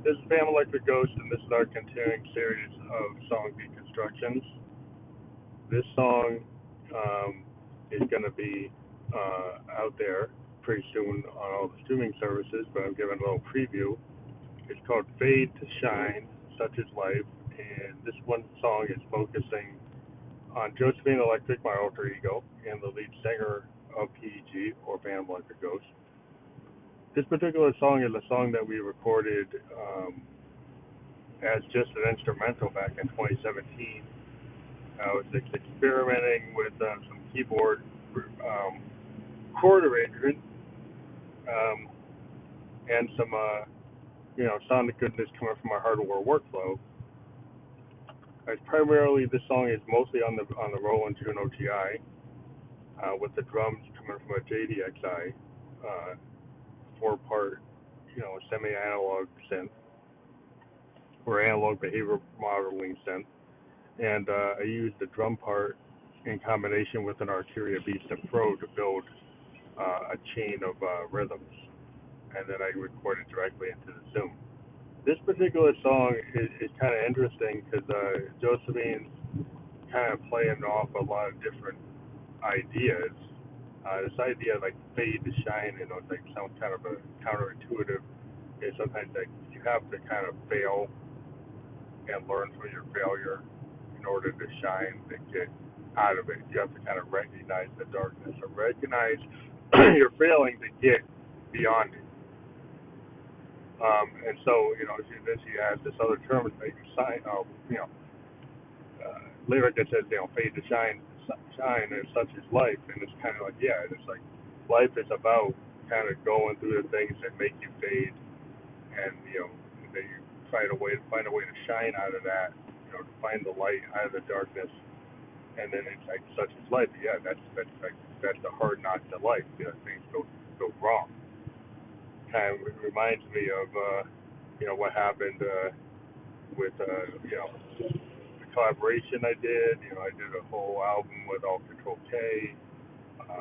This is Pam Electric Ghost, and this is our continuing series of song deconstructions. This song is going to be out there pretty soon on all the streaming services, but I'm giving a little preview. It's called Fade to Shine, Such is Life, and this one song is focusing on Josephine Electric, my alter ego, and the lead singer of PEG, or Pam Electric Ghost. This particular song is a song that we recorded as just an instrumental back in 2017. I was experimenting with some keyboard chord arrangement and some, sonic goodness coming from my hardware workflow. Primarily, this song is mostly on the Roland Juno GI, with the drums coming from a JDXI, 4-part, semi-analog synth or analog behavior modeling synth, and I used the drum part in combination with an Arturia Beast Pro to build a chain of rhythms, and then I recorded directly into the Zoom. This particular song is kind of interesting because Josephine's kind of playing off a lot of different ideas. This idea of like fade to shine, it like sounds kind of a counterintuitive. Is sometimes like you have to kind of fail and learn from your failure in order to shine and get out of it. You have to kind of recognize the darkness or recognize you're failing to get beyond it. And so, she has this other term that you sign, lyric that says, fade to shine and such is life. And it's kind of like, yeah, it's like life is about kind of going through the things that make you fade, and that you find a way to shine out of that, to find the light out of the darkness. And then it's like such is life. Yeah, that's the hard knock to life. Things go wrong. Kind of reminds me of what happened with the collaboration I did. I did a whole album with All Control K.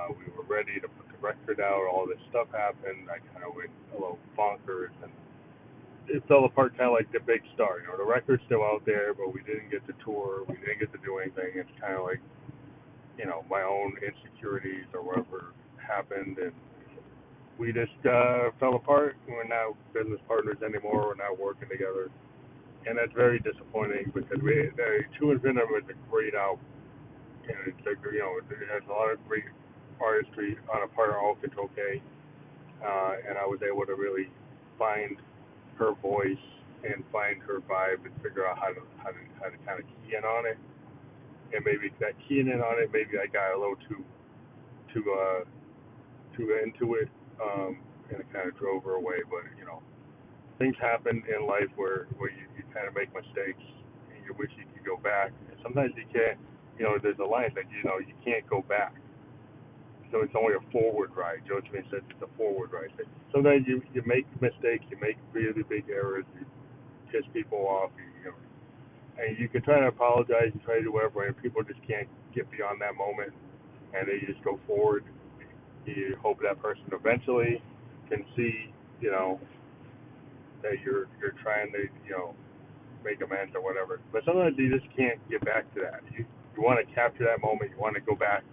We were ready to put the record out. All this stuff happened. I kind of went a little bonkers, and it fell apart kind of like the big star. The record's still out there, but we didn't get to tour. We didn't get to do anything. It's kind of like, my own insecurities or whatever happened, and we just fell apart. We're not business partners anymore. We're not working together, and that's very disappointing because To Infinitum is a great album, and it's it has a lot of great artistry on a part of All Control K, and I was able to really find her voice and find her vibe and figure out how to kind of key in on it. And maybe that keying in on it, maybe I got a little too into it, and it kind of drove her away. But things happen in life where you kind of make mistakes and you wish you could go back. And sometimes you can't. There's a line that you can't go back. So it's only a forward ride. Josephine says it's a forward ride. Sometimes you make mistakes, you make really big errors, you piss people off, and you can try to apologize, you try to do whatever, and people just can't get beyond that moment, and they just go forward. You hope that person eventually can see, that you're trying to, make amends or whatever. But sometimes you just can't get back to that. You want to capture that moment, you want to go back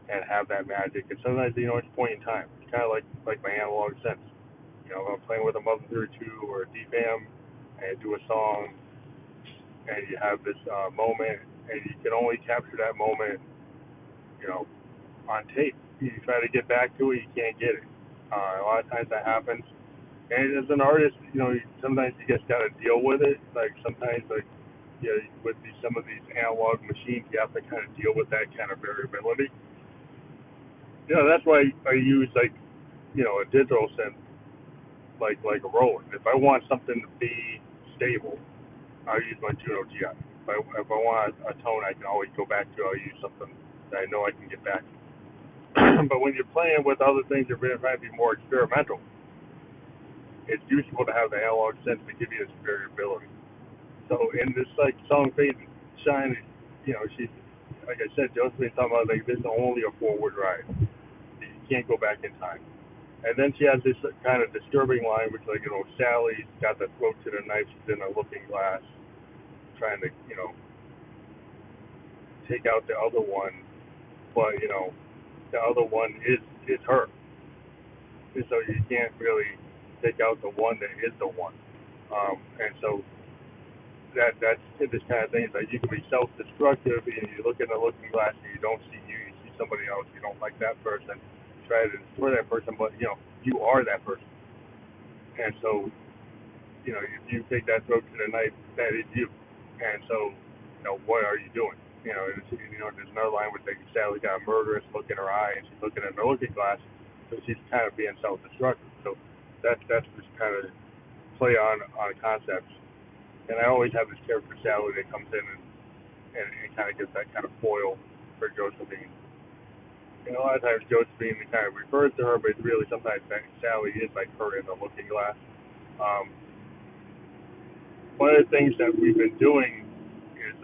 and have that magic. And sometimes, it's a point in time. It's kind of like my analog sense. I'm playing with a Mother 32 or a DFAM, and do a song, and you have this moment, and you can only capture that moment, on tape. You try to get back to it, you can't get it. A lot of times that happens, And as an artist, sometimes you just gotta deal with it. Like sometimes, like with some of these analog machines, you have to kind of deal with that kind of variability. That's why I use like a digital synth, like a Roland. If I want something to be stable, I use my Juno GI. If I want a tone, I can always go back to. I'll use something that I know I can get back to. But when you're playing with other things, you're trying to be more experimental. It's useful to have the analog synth to give you this variability. So in this like song Fade and Shine, she's like I said, Josephine's talking about like this is only a forward ride. You can't go back in time. And then she has this kind of disturbing line, which like Sally's got the throat to the knife. She's in a looking glass, trying to take out the other one, but the other one is her. And so you can't really take out the one that is the one. And so that's this kind of thing. It's like you can be self-destructive, and you look in the looking glass and you don't see you. You see somebody else. You don't like that person. Try to destroy that person, but you are that person. And so if you take that throat to the knife, that is you. And so what are you doing? There's another line where like Sally got a murderous look in her eye, and she's looking in the looking glass, so she's kind of being self-destructive. So that's this kind of play on concepts. And I always have this character Sally that comes in and kind of gets that kind of foil for Josephine. And a lot of times Josephine kind of refers to her, but really sometimes Sally is like her in the looking glass. Um, One of the things that we've been doing is,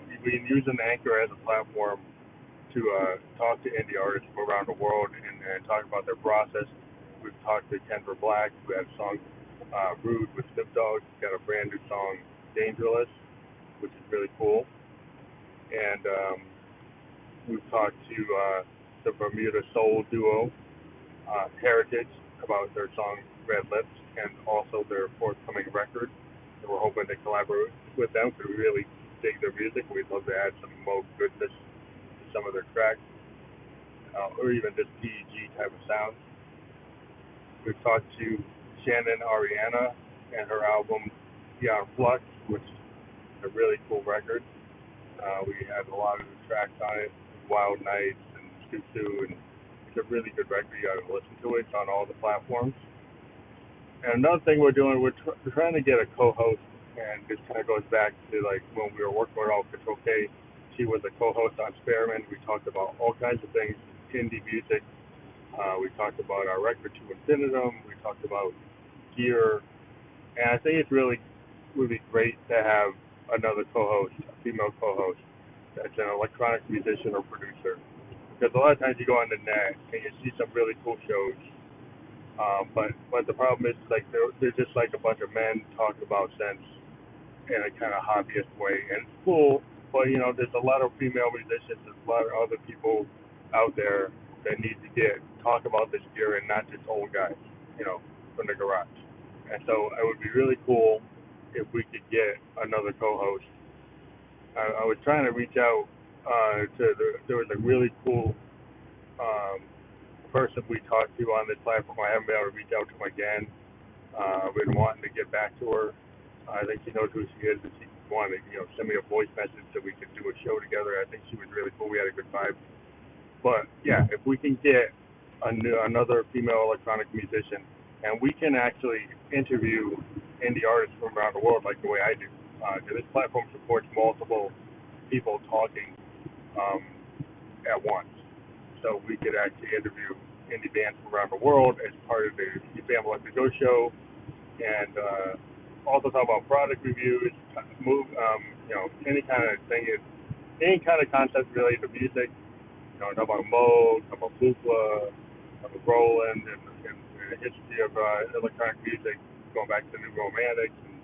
we've been using Anchor as a platform to talk to indie artists from around the world and talk about their process. We've talked to Kendra Black, who had a song Rude with Snoop Dogg. He's got a brand new song, Dangerous, which is really cool. And we've talked to the Bermuda Soul duo, Heritage, about their song Red Lips and also their forthcoming record. And we're hoping to collaborate with them because we really dig their music. We'd love to add some more goodness to some of their tracks, or even just PEG type of sounds. We've talked to Shannon Ariana and her album Beyond Flux, which is a really cool record. We had a lot of the tracks on it, Wild Nights and Susu, and it's a really good record. You got to listen to it. It's on all the platforms. And another thing we're doing, we're trying to get a co-host, and this kind of goes back to like when we were working with All Control K. She was a co-host on Spearman. We talked about all kinds of things, indie music. We talked about our record to infinitum. We talked about gear, and I think it's really would be great to have another co-host, a female co-host, that's an electronic musician or producer. Because a lot of times you go on the net and you see some really cool shows, but the problem is like they're just like a bunch of men talking about sense in a kind of hobbyist way, and it's cool. But there's a lot of female musicians, there's a lot of other people out there that need to get talk about this gear and not just old guys, from the garage. And so it would be really cool if we could get another co-host. I was trying to reach out there was a really cool um, person we talked to on this platform. I haven't been able to reach out to her again. I've been wanting to get back to her. I think she knows who she is, and she wanted to, send me a voice message so we could do a show together. I think she was really cool. We had a good vibe. But yeah, if we can get another female electronic musician, and we can actually interview indie artists from around the world like the way I do. This platform supports multiple people talking um, at once. So we could actually interview indie bands from around the world as part of the Bam Like the Go show, and also talk about product reviews, any kind of thing, any kind of concept related to music. Talk about Moog, talk about Buchla, talk about Roland, and the history of electronic music, going back to the New Romantics, and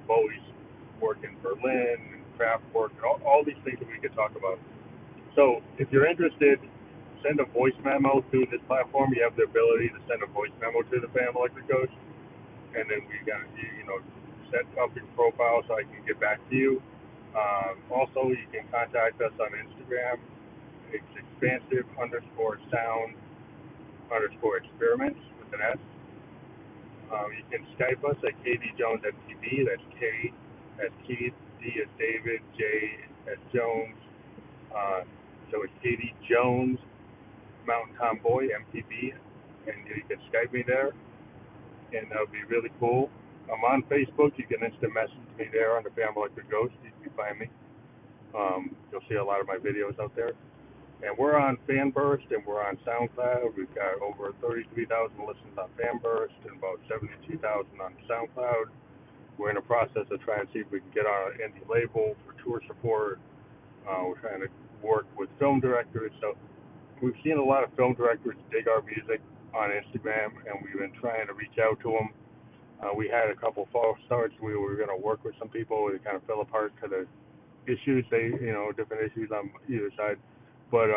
Bowie's work in Berlin, and Kraftwerk, and all these things that we could talk about. So if you're interested, send a voice memo through this platform. You have the ability to send a voice memo to the Bam Electric Ghost, and then we got set up your profile so I can get back to you. Also, you can contact us on Instagram. It's expansive _sound _experiments with an S. You can Skype us at KD Jones MTV. That's K as Keith, D as David, J as Jones. Uh, so it's KD Jones Mountain Tomboy MTV, and you can Skype me there, and that would be really cool. I'm on Facebook. You can instant message me there on the Family Like a Ghost. You can find me. You'll see a lot of my videos out there. And we're on Fanburst and we're on SoundCloud. We've got over 33,000 listens on Fanburst and about 72,000 on SoundCloud. We're in the process of trying to see if we can get on an indie label for tour support. We're trying to work with film directors. So we've seen a lot of film directors dig our music on Instagram, and we've been trying to reach out to them. We had a couple false starts. We were going to work with some people. It kind of fell apart to the issues, different issues on either side. But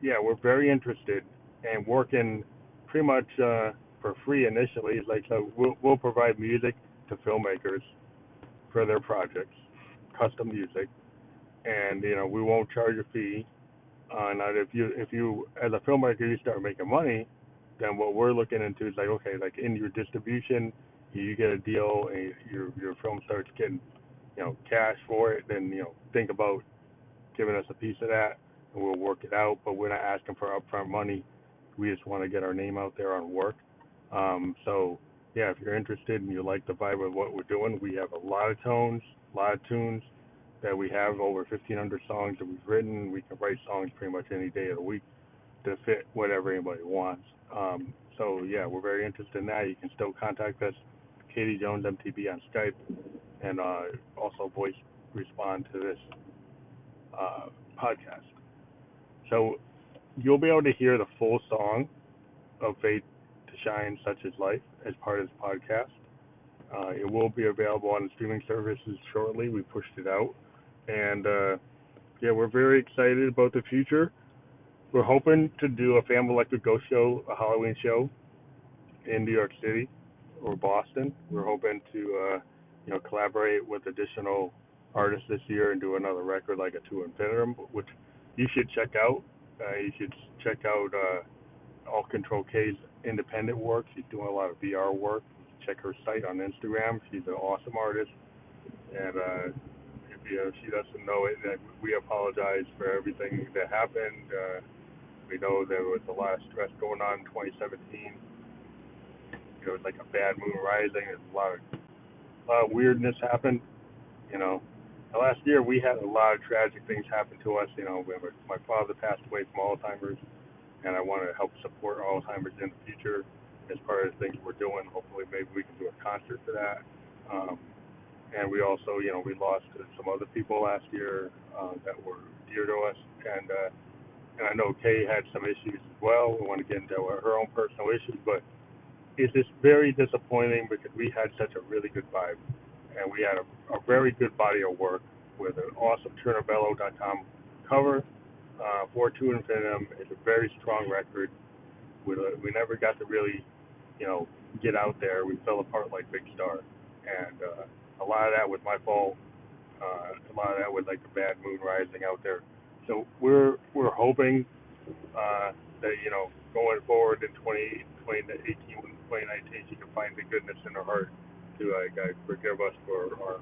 yeah, we're very interested and working pretty much for free initially. It's like, so we'll provide music to filmmakers for their projects, custom music, and we won't charge a fee. Now, if you as a filmmaker you start making money, then what we're looking into is like, okay, like in your distribution, you get a deal and your film starts getting cash for it, then think about giving us a piece of that, and we'll work it out. But we're not asking for upfront money. We just want to get our name out there on work. So yeah, if you're interested and you like the vibe of what we're doing, we have a lot of tones, a lot of tunes that we have, over 1,500 songs that we've written. We can write songs pretty much any day of the week to fit whatever anybody wants. So yeah, we're very interested in that. You can still contact us, KD Jones MTV on Skype, and also voice respond to this podcast. So you'll be able to hear the full song of Fade to Shine, Such is Life, as part of this podcast. It will be available on the streaming services shortly. We pushed it out. And yeah, we're very excited about the future. We're hoping to do a Family Like a Ghost show, a Halloween show in New York City or Boston. We're hoping to collaborate with additional artists this year and do another record like a To Infinitum, which you should check out. You should check out All Control K's independent work. She's doing a lot of VR work. Check her site on Instagram. She's an awesome artist. And if she doesn't know it, we apologize for everything that happened. We know there was a lot of stress going on in 2017. There was like a bad moon rising. There's a lot of weirdness happened. Last year we had a lot of tragic things happen to us. My father passed away from Alzheimer's, and I want to help support Alzheimer's in the future as part of the things we're doing. Hopefully, maybe we can do a concert for that. And we also, we lost some other people last year that were dear to us, and I know Kay had some issues as well. We want to get into her own personal issues, but it's just very disappointing because we had such a really good vibe, and we had a very good body of work with an awesome TurnerBello.com cover for To Infinitum. It's a very strong record. We never got to really, get out there. We fell apart like Big Star, and a lot of that was my fault. A lot of that was like the bad moon rising out there. So we're hoping that going forward in 2018, 2019, she can find the goodness in her heart to forgive us for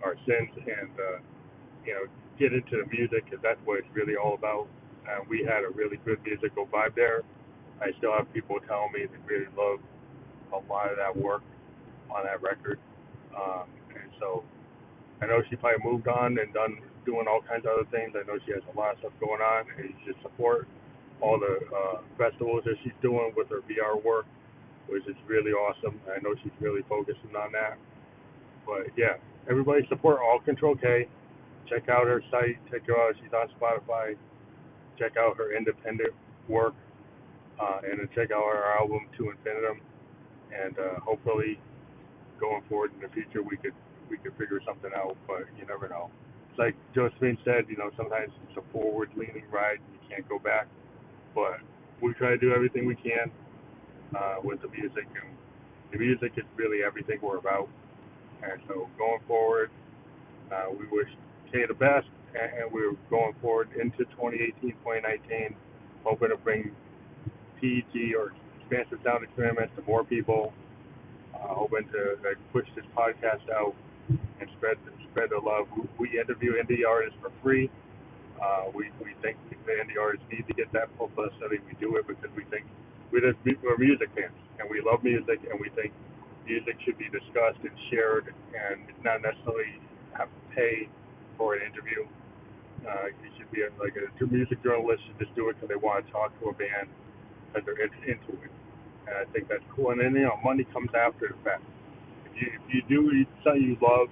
our sins and get into the music, because that's what it's really all about. We had a really good musical vibe there. I still have people telling me they really love a lot of that work on that record, and so I know she probably moved on and doing all kinds of other things. I know she has a lot of stuff going on, and you should support all the festivals that she's doing with her VR work, which is really awesome. I know she's really focusing on that. But yeah, everybody support All Control K. Check out her site. Check her out. She's on Spotify. Check out her independent work, and then check out her album To Infinitum. And hopefully, going forward in the future, we could figure something out. But you never know. It's like Josephine said, sometimes it's a forward-leaning ride. You can't go back. But we try to do everything we can with the music, and the music is really everything we're about. And so going forward, we wish Kay the best, and we're going forward into 2018, 2019, hoping to bring PET or expansive sound experiments to more people. hoping to push this podcast out and spread the love. We interview indie artists for free. We think the indie artists need to get that publicity. We do it because we're music fans and we love music and we think music should be discussed and shared and not necessarily have to pay for an interview. You should be like a music journalist should just do it because they want to talk to a band because they're into it. And I think that's cool. And then money comes after the fact. If you do something you love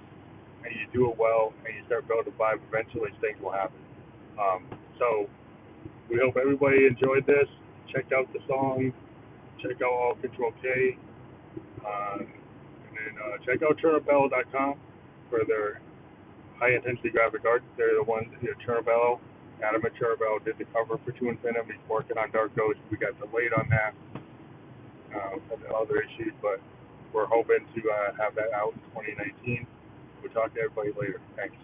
and you do it well and you start building a vibe, eventually things will happen. So we hope everybody enjoyed this. Check out the song. Check out All Control K. And then check out TurnerBello.com for their high intensity graphic art. They're the ones, Turbello. Adam and Turbello did the cover for To Infinity. He's working on Dark Ghost. We got delayed on that for the other issues, but we're hoping to have that out in 2019. We'll talk to everybody later. Thanks.